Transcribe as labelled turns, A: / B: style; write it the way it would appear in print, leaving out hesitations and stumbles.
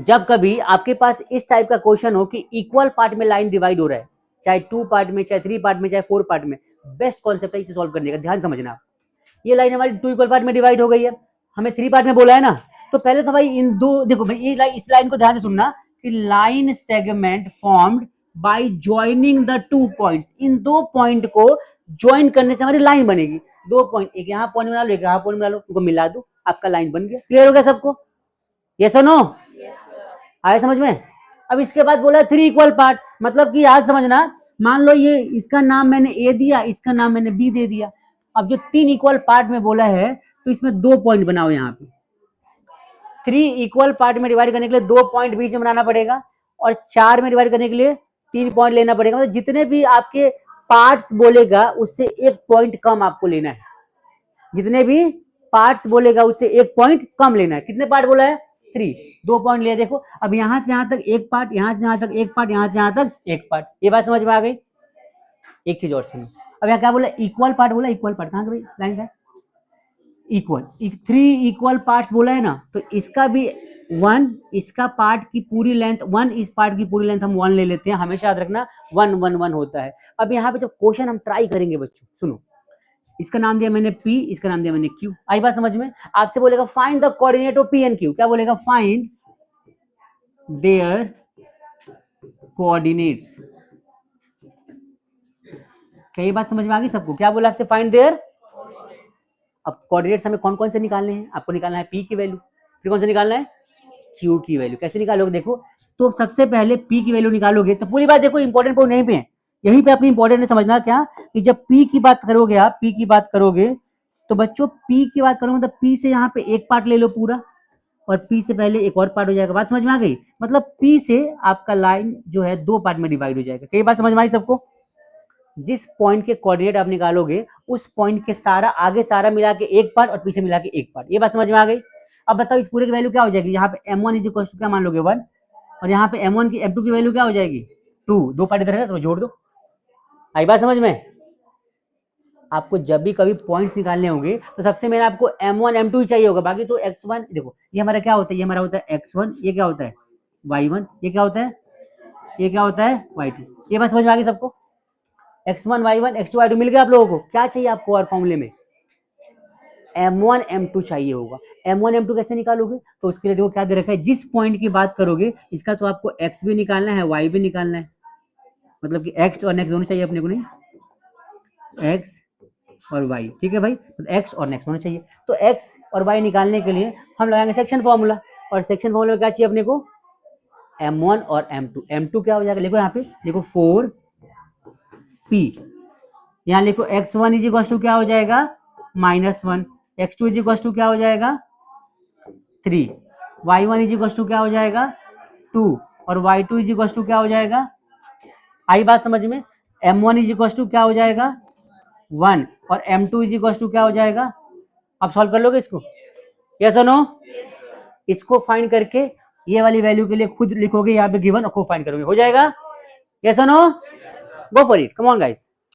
A: जब कभी आपके पास इस टाइप का क्वेश्चन हो कि इक्वल पार्ट में लाइन डिवाइड हो रहा है, चाहे 2 पार्ट में, चाहे 3 पार्ट में, चाहे 4 पार्ट में, बेस्ट कॉन्सेप्ट है इसे सॉल्व करने का। ध्यान समझना, ये लाइन हमारी 2 इक्वल पार्ट में डिवाइड हो गई है, हमें 3 पार्ट में बोला है ना, तो पहले तो भाई इन दो, देखो भाई ये लाइन, इस लाइन को ध्यान से सुनना कि line segment formed by joining the 2 points, in 2 point को ज्वाइन करने से हमारी लाइन बनेगी। 2 पॉइंट, एक यहाँ पॉइंट बना लो, एक यहाँ पॉइंट बना लो, उनको मिला दो, आपका लाइन बन गया। क्लियर हो गया सबको? यस और नो? आया समझ में? अब इसके बाद बोला 3 इक्वल पार्ट, मतलब कि याद समझना, मान लो ये इसका नाम मैंने ए दिया, इसका नाम मैंने बी दे दिया। अब जो 3 इक्वल पार्ट में बोला है तो इसमें 2 पॉइंट बनाओ। यहाँ पे 3 इक्वल पार्ट में डिवाइड करने के लिए 2 पॉइंट बीच में बनाना पड़ेगा, और 4 में डिवाइड करने के लिए 3 पॉइंट लेना पड़ेगा। मतलब जितने भी आपके पार्ट्स बोलेगा उससे 1 पॉइंट कम आपको लेना है। जितने भी पार्ट्स बोलेगा उससे 1 पॉइंट कम लेना है। कितने पार्ट बोला है? 3, 2 पॉइंट लिया। देखो अब यहां से यहां तक 1 पार्ट, यहां से यहां तक 1 पार्ट, यहां से यहां तक 1 पार्ट। ये बात समझ में आ गई? एक चीज और सुनो, अब यहाँ क्या बोला? इक्वल पार्ट बोला। इक्वल पार्ट कहां भाई लाइन का? इक्वल, 3 इक्वल पार्ट्स बोला है ना, तो इसका भी 1, इसका पार्ट की पूरी लेंथ 1, इस पार्ट की पूरी लेंथ हम 1 ले लेते हैं। हमेशा याद रखना 1 1 1 होता है। अब यहाँ पे जब क्वेश्चन हम ट्राई करेंगे बच्चों, सुनो, इसका नाम दिया मैंने P, इसका नाम दिया मैंने Q। आई बात समझ में? आपसे बोलेगा find the coordinate of P and Q। क्या बोलेगा? Find their coordinates. क्या ये बात समझ में आ गई सबको? क्या बोला आपसे? Find there. अब कोऑर्डिनेट्स हमें कौन कौन से निकालने हैं? आपको निकालना है P की वैल्यू, फिर कौन से निकालना है? Q की वैल्यू। कैसे निकालोगे? देखो, तो सबसे पहले P की वैल्यू निकालोगे तो पूरी बात देखो, इंपॉर्टेंट पॉइंट यहीं पे है, यहीं पे आपको इंपॉर्टेंट है समझना। क्या कि जब P की बात करोगे, आप P की बात करोगे तो बच्चों P की बात करोगे मतलब P से यहाँ पे 1 पार्ट ले लो पूरा, और P से पहले एक और पार्ट हो जाएगा। बात समझ में आ गई? मतलब P से आपका लाइन जो है 2 पार्ट में डिवाइड हो जाएगा। कई बात समझ में आई सबको? जिस पॉइंट के कोऑर्डिनेट आप निकालोगे उस पॉइंट के सारा आगे सारा मिला के 1 पार्ट और पीछे मिला के 1 पार्ट। ये बात समझ में आ गई? अब बताओ इस पूरे की वैल्यू क्या हो जाएगी? यहाँ पे m1 इज इक्वल टू क्या मान लोगे? 1, और यहाँ पे m1 की m2 की वैल्यू क्या हो जाएगी? 2। 2 पार्ट इधर है तो जोड़ दो। आई बात समझ में? आपको जब भी कभी पॉइंट्स निकालने होंगे तो सबसे मेरा आपको m1 m2 ही चाहिए होगा, बाकी तो x1। देखो ये हमारा क्या होता है? ये हमारा होता है x1, ये क्या होता है? y1, ये क्या होता है? ये क्या होता है? y2। ये बात समझ में आ गई सबको? x1 y1 x2 y2 मिल गया आप लोगों को? क्या चाहिए आपको और फॉर्मूले में? m1 m2 चाहिए होगा। m1 m2 कैसे निकालोगे? तो उसके लिए देखो क्या दे रखा है, जिस पॉइंट की बात करोगे इसका तो आपको x भी निकालना है, y भी निकालना है। मतलब कि x और नेक्स्ट दोनों चाहिए अपने को, नहीं x और y। ठीक है भाई, तो x और नेक्स्ट दोनों चाहिए। तो x और y निकालने के लिए हम लगाएंगे सेक्शन फॉर्मूला, और सेक्शन फॉर्मूला में क्या चाहिए अपने को? m1 और m2। m2 क्या हो जाएगा? देखो यहाँ पे देखो 4p, यहाँ लिखो x1 इज इक्वल टू क्या हो जाएगा? -1, x2 इज इक्वल टू क्या हो जाएगा? 3, y1 इज इक्वल टू क्या हो जाएगा? 2, और y2 इज इक्वल टू क्या हो जाएगा? आई बात समझ में? m1 इज इक्वल टू क्या हो जाएगा? 1, और m2 इज इक्वल टू क्या हो जाएगा? आप सॉल्व कर लोगे इसको? यस और नो? इसको फाइंड करके ये वाली वैल्यू के लिए खुद लिखोगे यहाँ पे गिवन, और खुद फाइंड करोगे, हो जाएगा? यस और no? Go for it, come on guys.